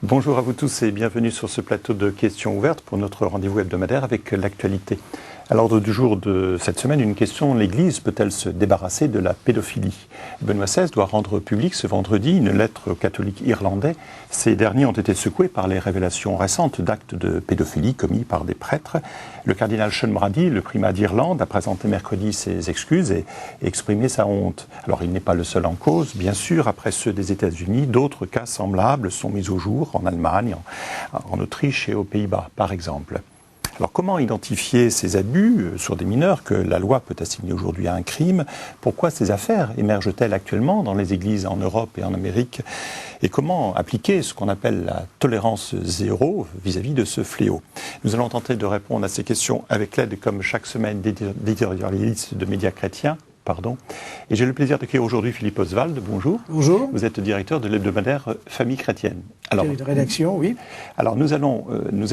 Bonjour à vous tous et bienvenue sur ce plateau de questions ouvertes pour notre rendez-vous hebdomadaire avec l'actualité. À l'ordre du jour de cette semaine, une question: l'Église peut-elle se débarrasser de la pédophilie? Benoît XVI doit rendre public ce vendredi une lettre aux catholiques irlandais. Ces derniers ont été secoués par les révélations récentes d'actes de pédophilie commis par des prêtres. Le cardinal Sean Brady, le primat d'Irlande, a présenté mercredi ses excuses et exprimé sa honte. Alors il n'est pas le seul en cause, bien sûr. Après ceux des États-Unis, d'autres cas semblables sont mis au jour en Allemagne, en Autriche et aux Pays-Bas, par exemple. Alors comment identifier ces abus sur des mineurs que la loi peut assigner aujourd'hui à un crime? Pourquoi ces affaires émergent-elles actuellement dans les églises en Europe et en Amérique? Et comment appliquer ce qu'on appelle la tolérance zéro vis-à-vis de ce fléau? Nous allons tenter de répondre à ces questions avec l'aide, comme chaque semaine, d'éditorialistes de médias chrétiens. Et j'ai le plaisir d'accueillir aujourd'hui Philippe Oswald. Bonjour. Bonjour. Vous êtes directeur de l'hebdomadaire Famille chrétienne. Alors, de rédaction, oui. Alors nous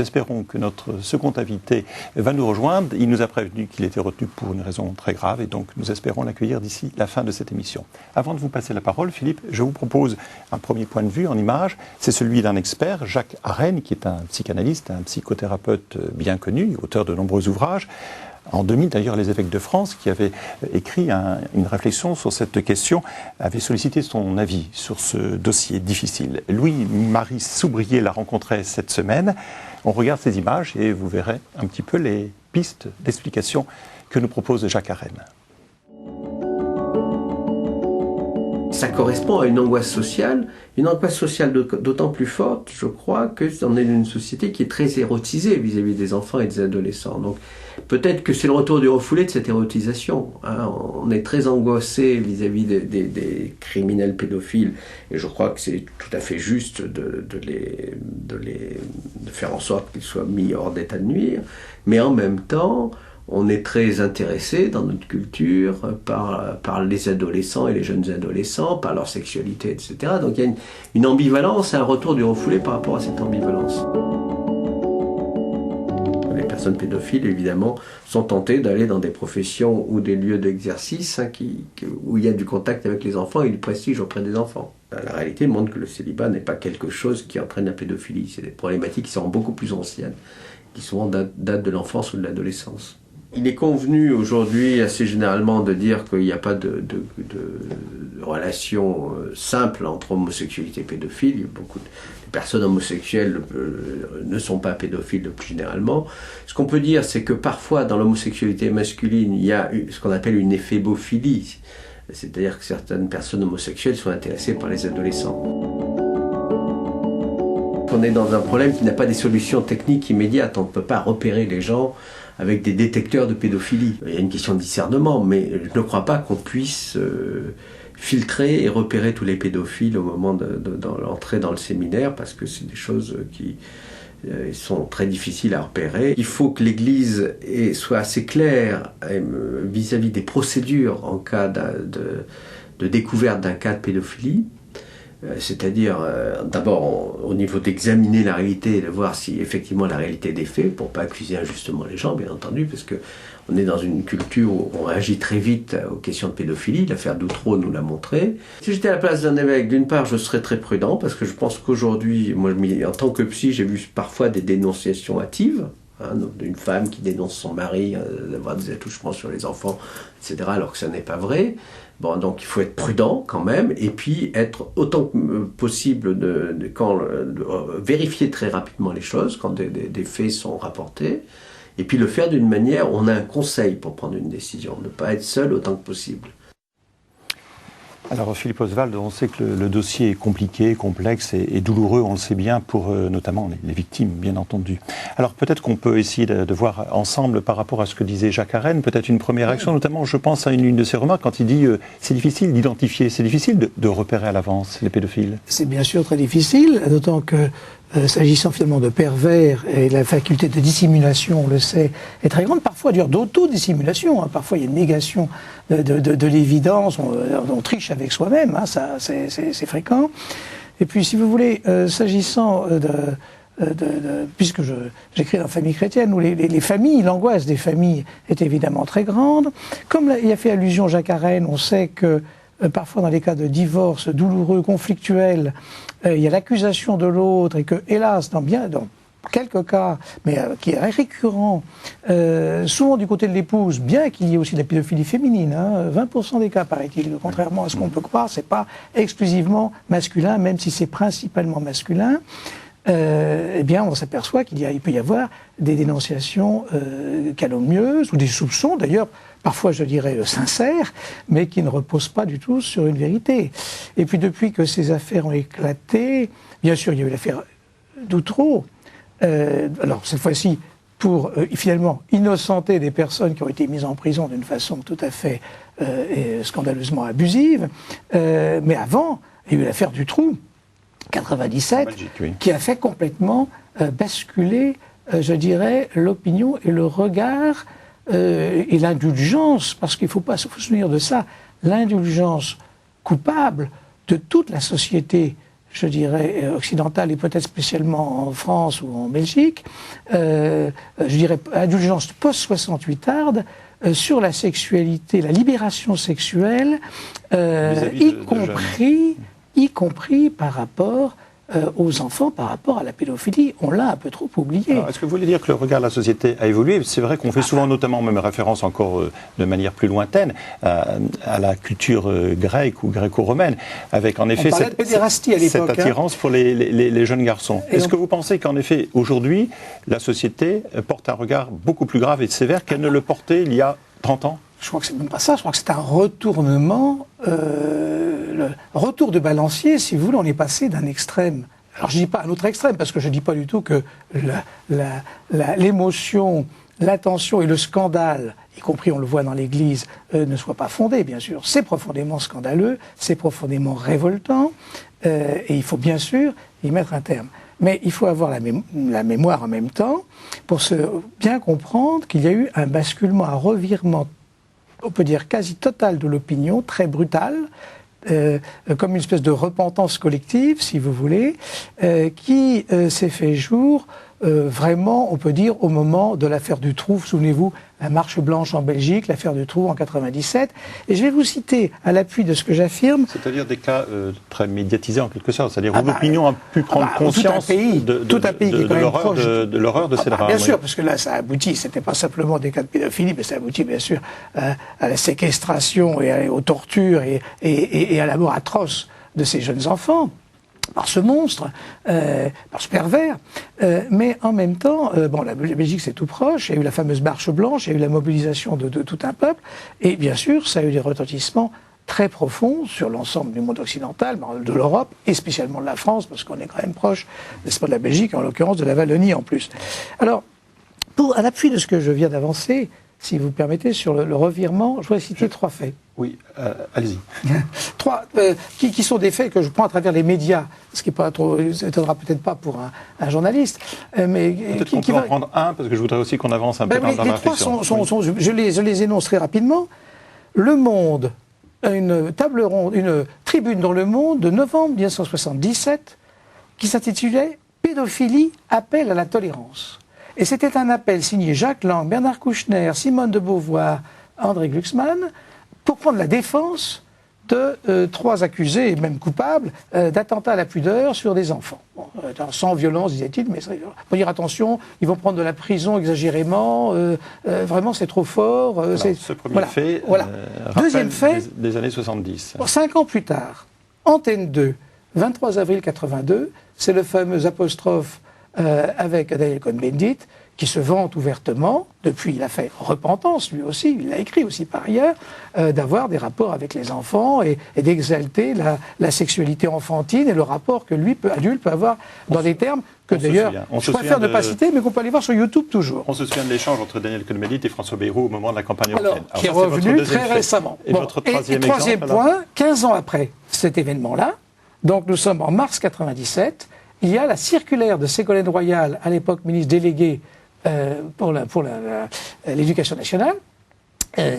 espérons que notre second invité va nous rejoindre. Il nous a prévenu qu'il était retenu pour une raison très grave et donc nous espérons l'accueillir d'ici la fin de cette émission. Avant de vous passer la parole, Philippe, je vous propose un premier point de vue en image. C'est celui d'un expert, Jacques Arène, qui est un psychanalyste, un psychothérapeute bien connu, auteur de nombreux ouvrages. En 2000, d'ailleurs, les évêques de France, qui avaient écrit une réflexion sur cette question, avaient sollicité son avis sur ce dossier difficile. Louis-Marie Soubrier l'a rencontré cette semaine. On regarde ces images et vous verrez un petit peu les pistes d'explication que nous propose Jacques Arène. Ça correspond à une angoisse sociale d'autant plus forte, je crois, que on est dans une société qui est très érotisée vis-à-vis des enfants et des adolescents. Donc peut-être que c'est le retour du refoulé de cette érotisation. On est très angoissé vis-à-vis des criminels pédophiles, et je crois que c'est tout à fait juste de faire en sorte qu'ils soient mis hors d'état de nuire, mais en même temps, on est très intéressé dans notre culture par les adolescents et les jeunes adolescents, par leur sexualité, etc. Donc il y a une ambivalence, un retour du refoulé par rapport à cette ambivalence. Les personnes pédophiles, évidemment, sont tentées d'aller dans des professions ou des lieux d'exercice où il y a du contact avec les enfants et du prestige auprès des enfants. La réalité montre que le célibat n'est pas quelque chose qui entraîne la pédophilie. C'est des problématiques qui sont beaucoup plus anciennes, qui souvent datent de l'enfance ou de l'adolescence. Il est convenu aujourd'hui assez généralement de dire qu'il n'y a pas de relation simple entre homosexualité et pédophilie. Beaucoup de personnes homosexuelles ne sont pas pédophiles le plus généralement. Ce qu'on peut dire, c'est que parfois dans l'homosexualité masculine, il y a ce qu'on appelle une éphébophilie. C'est-à-dire que certaines personnes homosexuelles sont intéressées par les adolescents. On est dans un problème qui n'a pas des solutions techniques immédiates. On ne peut pas repérer les gens avec des détecteurs de pédophilie. Il y a une question de discernement, mais je ne crois pas qu'on puisse filtrer et repérer tous les pédophiles au moment de l'entrée dans le séminaire, parce que c'est des choses qui sont très difficiles à repérer. Il faut que l'Église soit assez claire vis-à-vis des procédures en cas de découverte d'un cas de pédophilie. C'est-à-dire, d'abord, au niveau d'examiner la réalité et de voir si effectivement la réalité des faits, pour ne pas accuser injustement les gens, bien entendu, parce qu'on est dans une culture où on réagit très vite aux questions de pédophilie. L'affaire d'Outreau nous l'a montré. Si j'étais à la place d'un évêque, d'une part, je serais très prudent, parce que je pense qu'aujourd'hui, moi, en tant que psy, j'ai vu parfois des dénonciations hâtives, d'une femme qui dénonce son mari d'avoir des attouchements sur les enfants, etc., alors que ça n'est pas vrai. Bon, donc il faut être prudent quand même, et puis être autant que possible vérifier très rapidement les choses quand des faits sont rapportés, et puis le faire d'une manière où on a un conseil pour prendre une décision, ne pas être seul autant que possible. Alors Philippe Oswald, on sait que le dossier est compliqué, complexe et douloureux, on le sait bien, pour notamment les victimes, bien entendu. Alors peut-être qu'on peut essayer de voir ensemble par rapport à ce que disait Jacques Arène, peut-être une première réaction, notamment je pense à une de ses remarques quand il dit c'est difficile d'identifier, c'est difficile de repérer à l'avance les pédophiles. C'est bien sûr très difficile, d'autant que s'agissant finalement de pervers, et la faculté de dissimulation, on le sait, est très grande, parfois d'autodissimulation, parfois il y a une négation de l'évidence, on triche avec soi-même, ça c'est fréquent. Et puis si vous voulez, s'agissant puisque j'écris dans Famille chrétienne, où les familles, l'angoisse des familles est évidemment très grande. Comme il a fait allusion Jacques Arène, on sait que parfois dans les cas de divorce douloureux, conflictuels, il y a l'accusation de l'autre et que, hélas, dans quelques cas, mais qui est récurrent, souvent du côté de l'épouse, bien qu'il y ait aussi de la pédophilie féminine, 20% des cas, paraît-il, contrairement à ce qu'on peut croire, c'est pas exclusivement masculin, même si c'est principalement masculin. Eh bien, on s'aperçoit il peut y avoir des dénonciations calomnieuses ou des soupçons, d'ailleurs, parfois je dirais sincères, mais qui ne reposent pas du tout sur une vérité. Et puis depuis que ces affaires ont éclaté, bien sûr, il y a eu l'affaire d'Outreau. Alors cette fois-ci, pour finalement innocenter des personnes qui ont été mises en prison d'une façon tout à fait scandaleusement abusive. Mais avant, il y a eu l'affaire Dutroux, 97, Belgique, oui, qui a fait complètement basculer, je dirais, l'opinion et le regard et l'indulgence, parce qu'il ne faut pas se souvenir de ça, l'indulgence coupable de toute la société, je dirais, occidentale et peut-être spécialement en France ou en Belgique, je dirais, indulgence post-68 tarde, sur la sexualité, la libération sexuelle, y compris par rapport aux enfants, par rapport à la pédophilie. On l'a un peu trop oublié. Est-ce que vous voulez dire que le regard de la société a évolué? C'est vrai qu'on fait souvent, notamment, même référence encore de manière plus lointaine, à la culture grecque ou gréco-romaine, avec en effet cette attirance pour les jeunes garçons. Est-ce que vous pensez qu'en effet, aujourd'hui, la société porte un regard beaucoup plus grave et sévère qu'elle ne le portait il y a 30 ans? Je crois que c'est même pas ça, je crois que c'est un retournement, le retour de balancier, si vous voulez, on est passé d'un extrême. Alors je ne dis pas un autre extrême, parce que je ne dis pas du tout que l'émotion, l'attention et le scandale, y compris on le voit dans l'Église, ne soient pas fondés, bien sûr. C'est profondément scandaleux, c'est profondément révoltant, et il faut bien sûr y mettre un terme. Mais il faut avoir la mémoire en même temps pour bien comprendre qu'il y a eu un basculement, un revirement, on peut dire quasi total de l'opinion, très brutal, comme une espèce de repentance collective, si vous voulez, qui s'est fait jour vraiment, on peut dire, au moment de l'affaire Dutroux. Souvenez-vous, la marche blanche en Belgique, l'affaire Dutroux en 97. Et je vais vous citer, à l'appui de ce que j'affirme... C'est-à-dire des cas très médiatisés en quelque sorte, c'est-à-dire où l'opinion a pu prendre conscience de l'horreur de ces drames. Bien sûr, parce que là, ça aboutit, c'était pas simplement des cas de pédophilie, mais ça aboutit bien sûr à la séquestration et aux tortures et à la mort atroce de ces jeunes enfants, par ce monstre, par ce pervers. Mais en même temps, la Belgique c'est tout proche, il y a eu la fameuse marche blanche, il y a eu la mobilisation de tout un peuple, et bien sûr ça a eu des retentissements très profonds sur l'ensemble du monde occidental, de l'Europe, et spécialement de la France, parce qu'on est quand même proche, n'est-ce pas, de la Belgique, en l'occurrence de la Wallonie en plus. Alors, à l'appui de ce que je viens d'avancer, si vous permettez, sur le revirement, je voudrais citer 3 faits. Oui, allez-y. 3 qui sont des faits que je prends à travers les médias, ce qui n'étonnera peut-être pas pour un journaliste. Mais peut-être qu'on peut en prendre un, parce que je voudrais aussi qu'on avance un peu dans la réflexion. Les 3 je les énonce très rapidement. Le Monde, une table ronde, une tribune dans Le Monde de novembre 1977, qui s'intitulait « Pédophilie, appel à la tolérance ». Et c'était un appel signé Jacques Lang, Bernard Kouchner, Simone de Beauvoir, André Glucksmann, pour prendre la défense de 3 accusés, et même coupables, d'attentats à la pudeur sur des enfants. Bon, sans violence, disait-il, mais pour dire attention, ils vont prendre de la prison exagérément, vraiment c'est trop fort. Alors, ce premier fait, Deuxième fait, des années 70. 5 ans plus tard, Antenne 2, 23 avril 82, c'est le fameux apostrophe avec Daniel Cohn-Bendit, qui se vante ouvertement, depuis il a fait repentance lui aussi, il l'a écrit aussi par ailleurs, d'avoir des rapports avec les enfants et d'exalter la sexualité enfantine et le rapport que lui, adulte, peut avoir dans des termes que d'ailleurs, je préfère ne pas citer, mais qu'on peut aller voir sur YouTube toujours. On se souvient de l'échange entre Daniel Cohn-Bendit et François Bayrou au moment de la campagne européenne. Qui est revenu très récemment. Et votre troisième point, 15 ans après cet événement-là, donc nous sommes en mars 97, il y a la circulaire de Ségolène Royal, à l'époque ministre déléguée pour l'éducation nationale,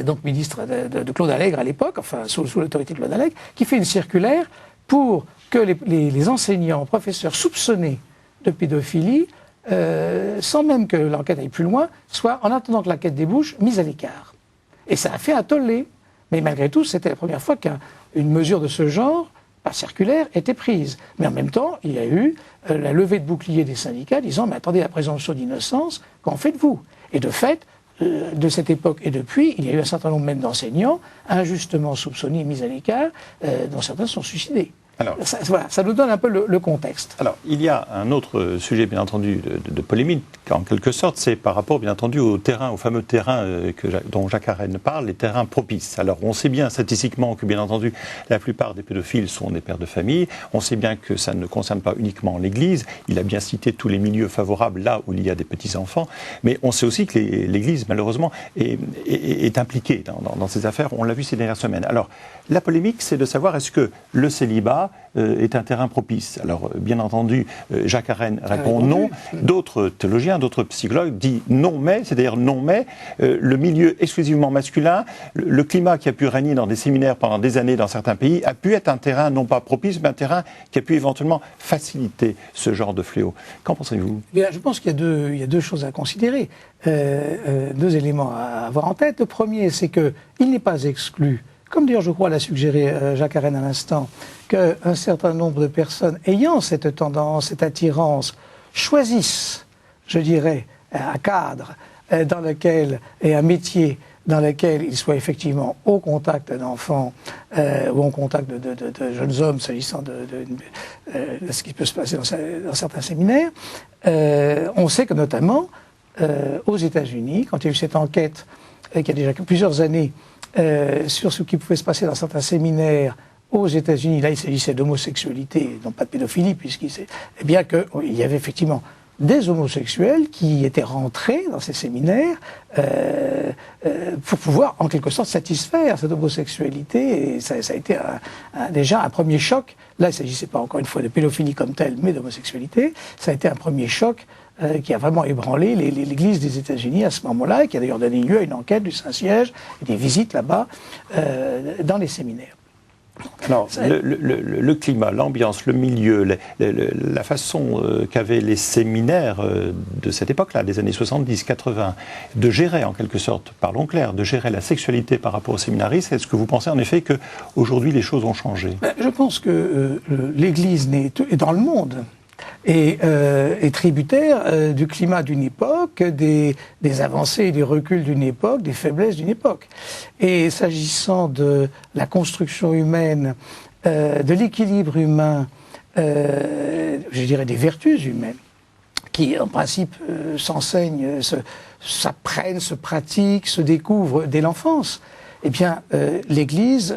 donc ministre de Claude Allègre à l'époque, enfin sous l'autorité de Claude Allègre, qui fait une circulaire pour que les enseignants, professeurs soupçonnés de pédophilie, sans même que l'enquête aille plus loin, soient, en attendant que l'enquête débouche, mis à l'écart. Et ça a fait un tollé. Mais malgré tout, c'était la première fois qu'une mesure de ce genre, pas circulaire, était prise. Mais en même temps, il y a eu la levée de bouclier des syndicats disant « mais attendez, la présomption d'innocence, qu'en faites-vous » Et de fait, de cette époque et depuis, il y a eu un certain nombre même d'enseignants injustement soupçonnés et mis à l'écart, dont certains sont suicidés. Alors, ça nous donne un peu le contexte. Alors, il y a un autre sujet, bien entendu, de polémique, en quelque sorte, c'est par rapport, bien entendu, au terrain, au fameux terrain dont Jacques Arène parle, les terrains propices. Alors, on sait bien statistiquement que, bien entendu, la plupart des pédophiles sont des pères de famille. On sait bien que ça ne concerne pas uniquement l'Église. Il a bien cité tous les milieux favorables là où il y a des petits-enfants. Mais on sait aussi que l'Église, malheureusement, est impliquée dans ces affaires. On l'a vu ces dernières semaines. Alors, la polémique, c'est de savoir est-ce que le célibat est un terrain propice. Alors, bien entendu, Jacques Arène répond non. D'autres théologiens, d'autres psychologues disent non mais, c'est-à-dire non mais, le milieu exclusivement masculin, le climat qui a pu régner dans des séminaires pendant des années dans certains pays, a pu être un terrain non pas propice, mais un terrain qui a pu éventuellement faciliter ce genre de fléau. Qu'en pensez-vous ? Bien, je pense qu'il y a deux choses à considérer, deux éléments à avoir en tête. Le premier, c'est qu'il n'est pas exclu, comme d'ailleurs je crois l'a suggéré Jacques Arène à l'instant, qu'un certain nombre de personnes ayant cette tendance, cette attirance, choisissent, je dirais, un cadre dans lequel, et un métier dans lequel ils soient effectivement au contact d'enfants ou au contact de jeunes hommes, s'agissant de ce qui peut se passer dans certains séminaires. On sait que notamment aux États-Unis, quand il y a eu cette enquête qui a déjà plusieurs années sur ce qui pouvait se passer dans certains séminaires aux États-Unis, là il s'agissait d'homosexualité, non pas de pédophilie, eh bien qu'il y avait effectivement des homosexuels qui étaient rentrés dans ces séminaires pour pouvoir en quelque sorte satisfaire cette homosexualité, et ça a été déjà un premier choc. Là il ne s'agissait pas encore une fois de pédophilie comme telle, mais d'homosexualité. Ça a été un premier choc qui a vraiment ébranlé l'Église des États-Unis à ce moment-là, et qui a d'ailleurs donné lieu à une enquête du Saint-Siège et des visites là-bas dans les séminaires. Alors, le climat, l'ambiance, le milieu, la façon qu'avaient les séminaires de cette époque-là, des années 70-80, de gérer en quelque sorte, parlons clair, de gérer la sexualité par rapport aux séminaristes, est-ce que vous pensez en effet qu'aujourd'hui les choses ont changé ? Je pense que l'Église est dans le monde est tributaire du climat d'une époque, des avancées et des reculs d'une époque, des faiblesses d'une époque. Et s'agissant de la construction humaine, de l'équilibre humain, je dirais des vertus humaines, qui en principe s'enseignent, s'apprennent, se pratiquent, se découvrent dès l'enfance, eh bien l'Église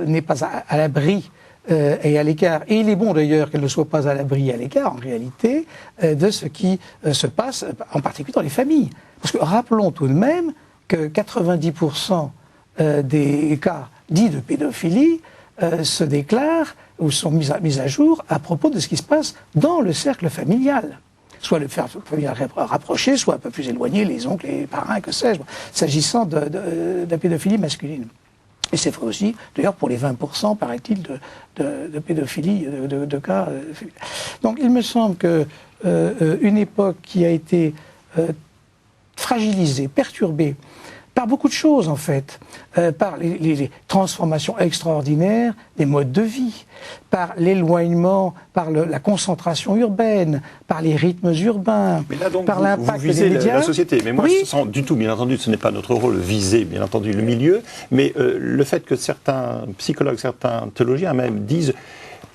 n'est pas à l'abri et à l'écart. Et il est bon d'ailleurs qu'elle ne soit pas à l'abri et à l'écart, en réalité, de ce qui se passe, en particulier dans les familles. Parce que rappelons tout de même que 90% des cas dits de pédophilie se déclarent ou sont mis à jour à propos de ce qui se passe dans le cercle familial. Soit le familial rapproché, soit un peu plus éloigné, les oncles, les parrains, que sais-je, s'agissant de pédophilie masculine. Et c'est vrai aussi, d'ailleurs, pour les 20%, paraît-il, de pédophilie, de cas. Donc il me semble qu'une époque qui a été fragilisée, perturbée, par beaucoup de choses en fait, par les transformations extraordinaires des modes de vie, par l'éloignement, par la concentration urbaine, par les rythmes urbains, mais là, donc, par l'impact des médias. Vous visez la société, mais moi, oui. Sans du tout, bien entendu, ce n'est pas notre rôle de viser, bien entendu, le milieu, mais le fait que certains psychologues, certains théologiens même disent...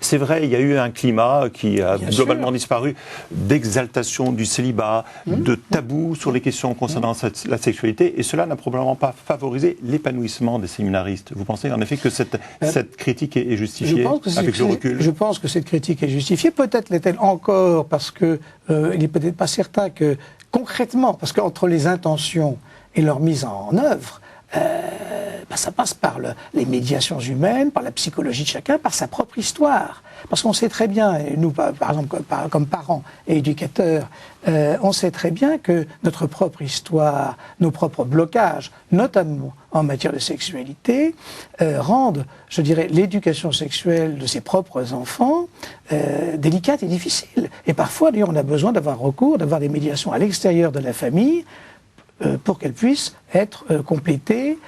C'est vrai, il y a eu un climat qui a globalement disparu, d'exaltation du célibat, de tabou sur les questions concernant la sexualité, et cela n'a probablement pas favorisé l'épanouissement des séminaristes. Vous pensez en effet que cette critique est justifiée avec le recul ? Je pense que cette critique est justifiée. Peut-être l'est-elle encore parce que il n'est peut-être pas certain que concrètement, parce qu'entre les intentions et leur mise en œuvre, ça passe par les médiations humaines, par la psychologie de chacun, par sa propre histoire. Parce qu'on sait très bien, et nous par exemple comme parents et éducateurs, on sait très bien que notre propre histoire, nos propres blocages, notamment en matière de sexualité, rendent, je dirais, l'éducation sexuelle de ses propres enfants délicate et difficile. Et parfois, d'ailleurs, on a besoin d'avoir recours, d'avoir des médiations à l'extérieur de la famille, pour qu'elle puisse être complétée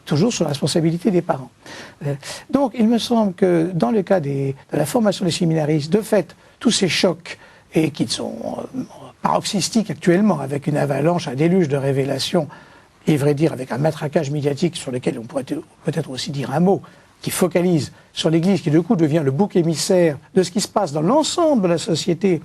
toujours sur la responsabilité des parents. Donc il me semble que dans le cas de la formation des séminaristes, de fait, tous ces chocs, et qui sont paroxystiques actuellement, avec une avalanche, un déluge de révélations, et vrai dire avec un matraquage médiatique sur lequel on pourrait peut-être aussi dire un mot, qui focalise sur l'Église, qui du coup devient le bouc émissaire de ce qui se passe dans l'ensemble de la société,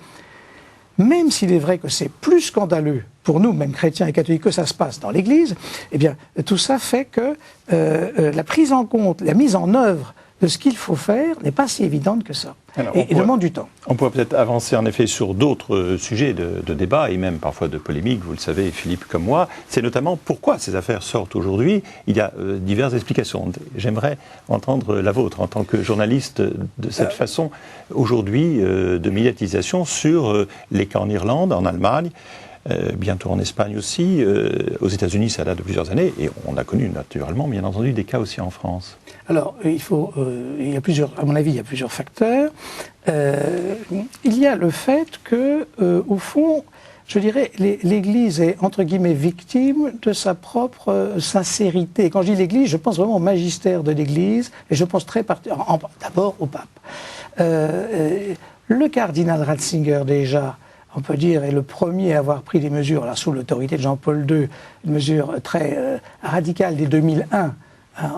même s'il est vrai que c'est plus scandaleux pour nous, même chrétiens et catholiques, que ça se passe dans l'Église, eh bien, tout ça fait que la prise en compte, la mise en œuvre de ce qu'il faut faire n'est pas si évidente que ça. Alors, et demande du temps. On pourrait peut-être avancer en effet sur d'autres sujets de débat et même parfois de polémique, vous le savez Philippe comme moi, c'est notamment pourquoi ces affaires sortent aujourd'hui. Il y a diverses explications. J'aimerais entendre la vôtre en tant que journaliste de cette façon aujourd'hui de médiatisation sur les cas en Irlande, en Allemagne, bientôt en Espagne aussi, aux États-Unis ça date de plusieurs années et on a connu naturellement bien entendu des cas aussi en France. Alors il y a plusieurs, à mon avis, il y a plusieurs facteurs. Il y a le fait que, au fond, je dirais, l'Église est entre guillemets victime de sa propre sincérité. Quand je dis l'Église, je pense vraiment au magistère de l'Église et je pense très particulièrement d'abord au pape. Le cardinal Ratzinger déjà, on peut dire, est le premier à avoir pris des mesures, alors sous l'autorité de Jean-Paul II, une mesure très radicale dès 2001,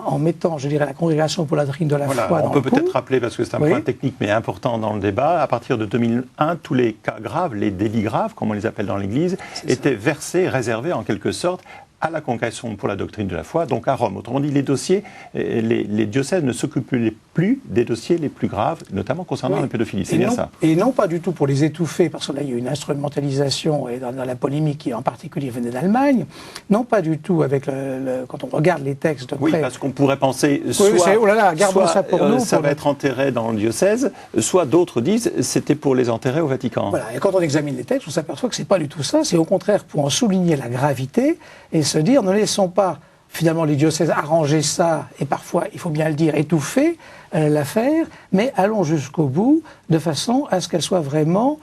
en mettant, je dirais, la Congrégation pour la doctrine de la foi dans le coup. On peut peut-être rappeler, parce que c'est un point technique mais important dans le débat, à partir de 2001, tous les cas graves, les délits graves, comme on les appelle dans l'Église, étaient versés, réservés en quelque sorte à la Congrégation pour la doctrine de la foi, donc à Rome. Autrement dit, les dossiers, les diocèses ne s'occupent plus des dossiers les plus graves, notamment concernant la pédophilie. C'est bien ça. Et non pas du tout pour les étouffer, parce que là, il y a eu une instrumentalisation, et dans la polémique qui en particulier venait d'Allemagne, non pas du tout avec quand on regarde les textes de près. Oui, parce qu'on pourrait penser, soit, oh là là, gardons ça pour nous. Ça va être enterré dans le diocèse, soit d'autres disent c'était pour les enterrer au Vatican. Voilà, et quand on examine les textes, on s'aperçoit que c'est pas du tout ça, c'est au contraire pour en souligner la gravité, et se dire, ne laissons pas finalement les diocèses arranger ça, et parfois, il faut bien le dire, étouffer l'affaire, mais allons jusqu'au bout, de façon à ce qu'elle soit vraiment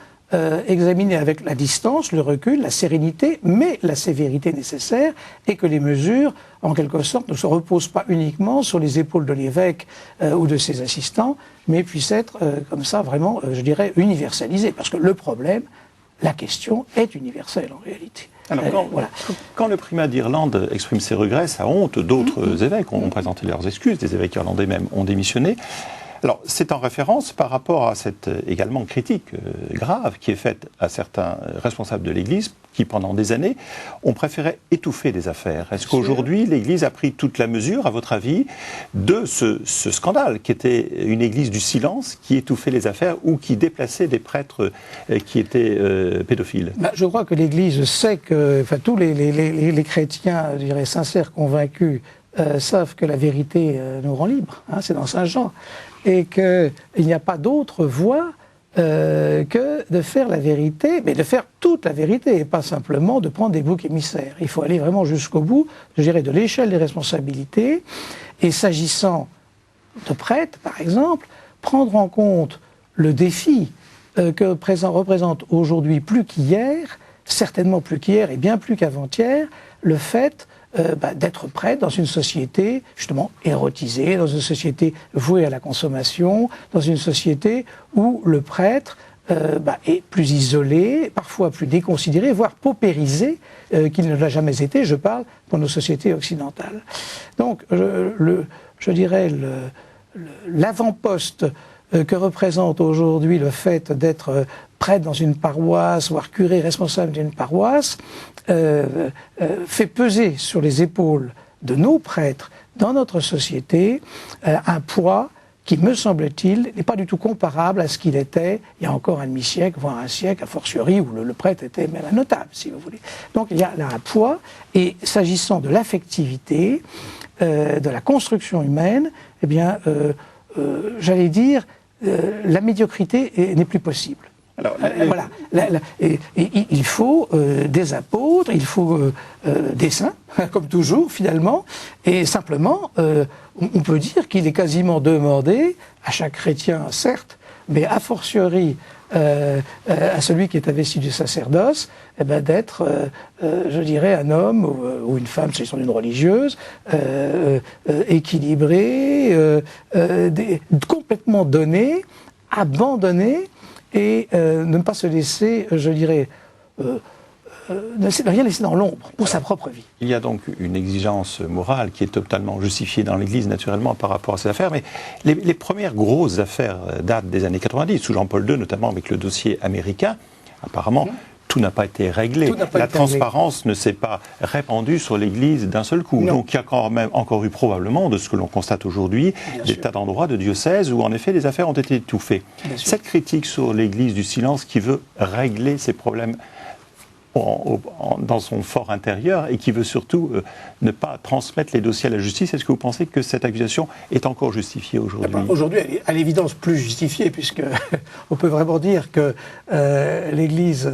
examinée avec la distance, le recul, la sérénité, mais la sévérité nécessaire, et que les mesures, en quelque sorte, ne se reposent pas uniquement sur les épaules de l'évêque ou de ses assistants, mais puissent être, comme ça, vraiment, je dirais, universalisées. Parce que le problème, la question est universelle en réalité. Alors, quand le primat d'Irlande exprime ses regrets, sa honte, d'autres évêques ont présenté leurs excuses, des évêques irlandais même ont démissionné. Alors, c'est en référence par rapport à cette également critique grave qui est faite à certains responsables de l'Église qui, pendant des années, ont préféré étouffer des affaires. Est-ce qu'aujourd'hui, l'Église a pris toute la mesure, à votre avis, de ce scandale qui était une Église du silence, qui étouffait les affaires ou qui déplaçait des prêtres qui étaient pédophiles? Je crois que l'Église sait que, enfin, tous les chrétiens, je dirais, sincères, convaincus, savent que la vérité nous rend libres. Hein, c'est dans Saint Jean. Et qu'il n'y a pas d'autre voie que de faire la vérité, mais de faire toute la vérité, et pas simplement de prendre des boucs émissaires. Il faut aller vraiment jusqu'au bout, je dirais, de l'échelle des responsabilités. Et s'agissant de prêtres, par exemple, prendre en compte le défi que représente aujourd'hui plus qu'hier, certainement plus qu'hier et bien plus qu'avant-hier, le fait d'être prêtre dans une société justement érotisée, dans une société vouée à la consommation, dans une société où le prêtre est plus isolé, parfois plus déconsidéré, voire paupérisé qu'il ne l'a jamais été, je parle pour nos sociétés occidentales. Donc je dirais l'avant-poste que représente aujourd'hui le fait d'être prêtre dans une paroisse, voire curé responsable d'une paroisse, fait peser sur les épaules de nos prêtres dans notre société un poids qui, me semble-t-il, n'est pas du tout comparable à ce qu'il était il y a encore un demi-siècle, voire un siècle, a fortiori, où le prêtre était même un notable, si vous voulez. Donc il y a là un poids, et s'agissant de l'affectivité, de la construction humaine, eh bien, j'allais dire, la médiocrité n'est plus possible. Alors, voilà. Il faut des apôtres, il faut des saints, comme toujours finalement, et simplement, on peut dire qu'il est quasiment demandé à chaque chrétien, certes, mais a fortiori à celui qui est investi du sacerdoce, d'être, je dirais, un homme ou une femme, s'agissant d'une religieuse, équilibrée, complètement donnée, abandonnée, et ne pas se laisser, je dirais, ne rien laisser dans l'ombre pour sa propre vie. Il y a donc une exigence morale qui est totalement justifiée dans l'Église, naturellement, par rapport à ces affaires. Mais les premières grosses affaires datent des années 90, sous Jean-Paul II, notamment avec le dossier américain. Apparemment, tout n'a pas été réglé. La transparence ne s'est pas répandue sur l'Église d'un seul coup. Non. Donc il y a quand même encore eu probablement, de ce que l'on constate aujourd'hui, des tas d'endroits de diocèses où en effet les affaires ont été étouffées. Cette critique sur l'Église du silence qui veut régler ces problèmes dans son fort intérieur et qui veut surtout ne pas transmettre les dossiers à la justice. Est-ce que vous pensez que cette accusation est encore justifiée aujourd'hui ? Aujourd'hui, elle est à l'évidence plus justifiée, puisque on peut vraiment dire que l'Église,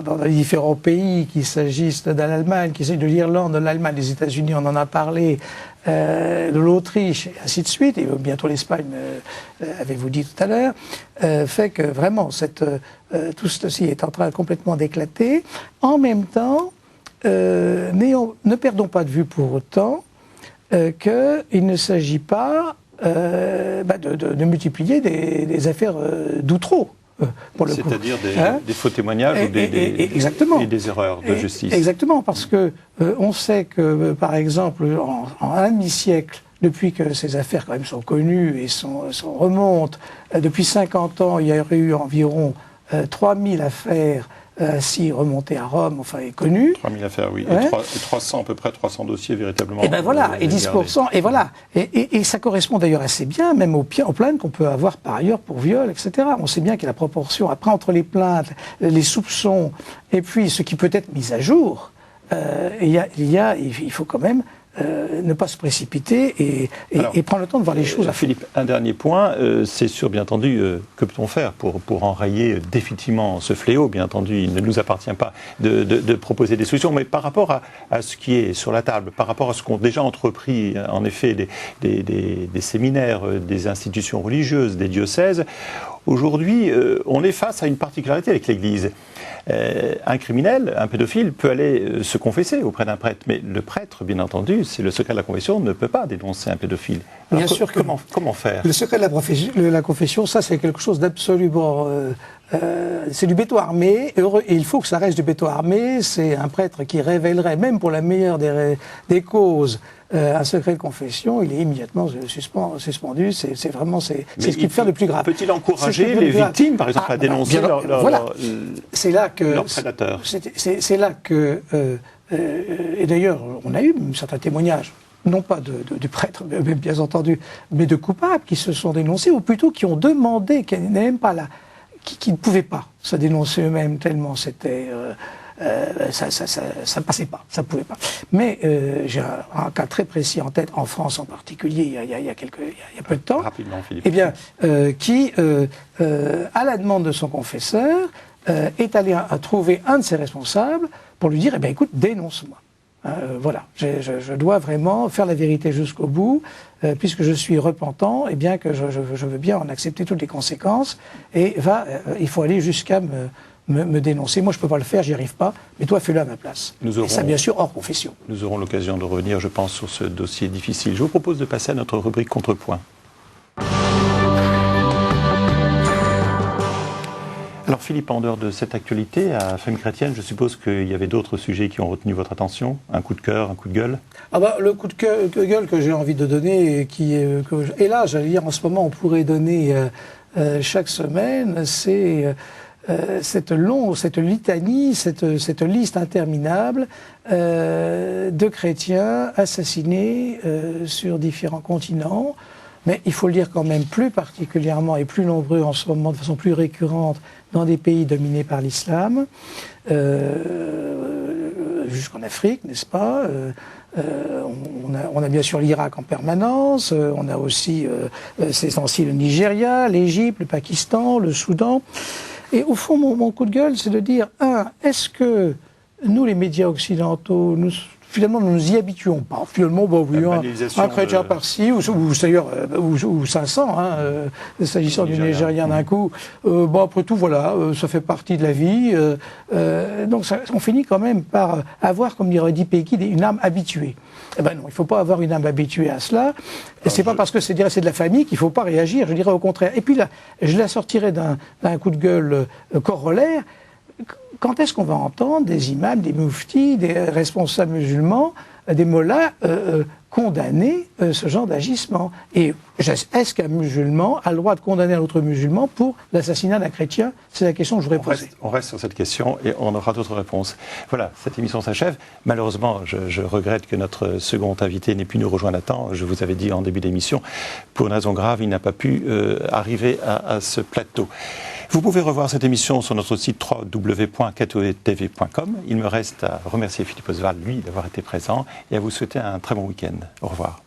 dans les différents pays, qu'il s'agisse de l'Allemagne, qu'il s'agisse de l'Irlande, de l'Allemagne, des États-Unis, on en a parlé, de l'Autriche, et ainsi de suite, et bientôt l'Espagne, avez-vous dit tout à l'heure, fait que vraiment tout ceci est en train complètement d'éclater. En même temps, ne perdons pas de vue pour autant qu'il ne s'agit pas de multiplier des affaires d'outreau. C'est-à-dire des faux témoignages ou des erreurs de justice. Exactement, parce que on sait que, par exemple, en un demi-siècle, depuis que ces affaires quand même sont connues et remontent, depuis 50 ans, il y a eu environ 3000 affaires si remontées à Rome, enfin, et connues. 3000 affaires, oui. Ouais. Et 300, à peu près 300 dossiers véritablement. Et voilà, et 10%, et voilà. Et ça correspond d'ailleurs assez bien, même aux plaintes qu'on peut avoir par ailleurs pour viol, etc. On sait bien qu'il y a la proportion, après, entre les plaintes, les soupçons, et puis ce qui peut être mis à jour, il faut quand même ne pas se précipiter et prendre le temps de voir les choses. Philippe, un dernier point, c'est sûr, bien entendu, que peut-on faire pour enrayer définitivement ce fléau ? Bien entendu, il ne nous appartient pas de proposer des solutions, mais par rapport à ce qui est sur la table, par rapport à ce qu'ont déjà entrepris, en effet, des séminaires, des institutions religieuses, des diocèses, aujourd'hui, on est face à une particularité avec l'Église. Un criminel, un pédophile, peut aller se confesser auprès d'un prêtre, mais le prêtre, bien entendu, c'est le secret de la confession, ne peut pas dénoncer un pédophile. Alors, bien sûr comment faire ? Le secret de la confession, ça c'est quelque chose d'absolument... c'est du béton armé, et il faut que ça reste du béton armé. C'est un prêtre qui révélerait, même pour la meilleure des causes, un secret de confession, il est immédiatement suspendu. C'est vraiment ce qui peut faire le plus grave. Peut-il encourager les victimes, par exemple, à dénoncer leur prédateur ? C'est là que... et d'ailleurs, on a eu certains témoignages, non pas du prêtre, bien entendu, mais de coupables qui se sont dénoncés, ou plutôt qui ont demandé, qui n'aiment pas qui ne pouvaient pas se dénoncer eux-mêmes tellement c'était... ça passait pas, ça pouvait pas. Mais j'ai un cas très précis en tête, en France en particulier, il y a peu de temps. Rapidement, Philippe. Eh bien, qui, à la demande de son confesseur, est allé à trouver un de ses responsables pour lui dire, eh bien, écoute, dénonce-moi. Voilà, je dois vraiment faire la vérité jusqu'au bout, puisque je suis repentant, et bien que je veux bien en accepter toutes les conséquences, et il faut aller jusqu'à me dénoncer. Moi, je ne peux pas le faire, j'y arrive pas, mais toi, fais-le à ma place. Et ça, bien sûr, hors confession. Nous aurons l'occasion de revenir, je pense, sur ce dossier difficile. Je vous propose de passer à notre rubrique Contrepoint. Alors Philippe, en dehors de cette actualité, à Femme chrétienne, je suppose qu'il y avait d'autres sujets qui ont retenu votre attention ? Un coup de cœur, un coup de gueule ? Le coup de gueule que j'ai envie de donner, et là, j'allais dire, en ce moment, on pourrait donner chaque semaine, c'est cette litanie, cette liste interminable de chrétiens assassinés sur différents continents. Mais il faut le dire quand même plus particulièrement et plus nombreux en ce moment, de façon plus récurrente, dans des pays dominés par l'islam, jusqu'en Afrique, n'est-ce pas ? On a bien sûr l'Irak en permanence, on a aussi, c'est le Nigeria, l'Égypte, le Pakistan, le Soudan. Et au fond, mon coup de gueule, c'est de dire, est-ce que nous, les médias occidentaux, nous finalement, nous nous y habituons pas. Finalement, bon, oui, un chrétien par-ci, ou 500, s'agissant du Nigérien d'un coup. Après tout, voilà, ça fait partie de la vie. Donc, on finit quand même par avoir, comme dirait Eddie Pecky, une âme habituée. Eh ben non, il ne faut pas avoir une âme habituée à cela. Et c'est pas parce que c'est de la famille qu'il ne faut pas réagir. Je dirais au contraire. Et puis là, je la sortirais d'un coup de gueule corollaire. Quand est-ce qu'on va entendre des imams, des mouftis, des responsables musulmans, des mollahs condamner ce genre d'agissement? Et est-ce qu'un musulman a le droit de condamner un autre musulman pour l'assassinat d'un chrétien? C'est la question que je voudrais poser. On reste sur cette question et on aura d'autres réponses. Voilà, cette émission s'achève. Malheureusement, je regrette que notre second invité n'ait pu nous rejoindre à temps. Je vous avais dit en début d'émission, pour une raison grave, il n'a pas pu arriver à ce plateau. Vous pouvez revoir cette émission sur notre site www.katoetv.com. Il me reste à remercier Philippe Oswald, lui, d'avoir été présent, et à vous souhaiter un très bon week-end. Au revoir.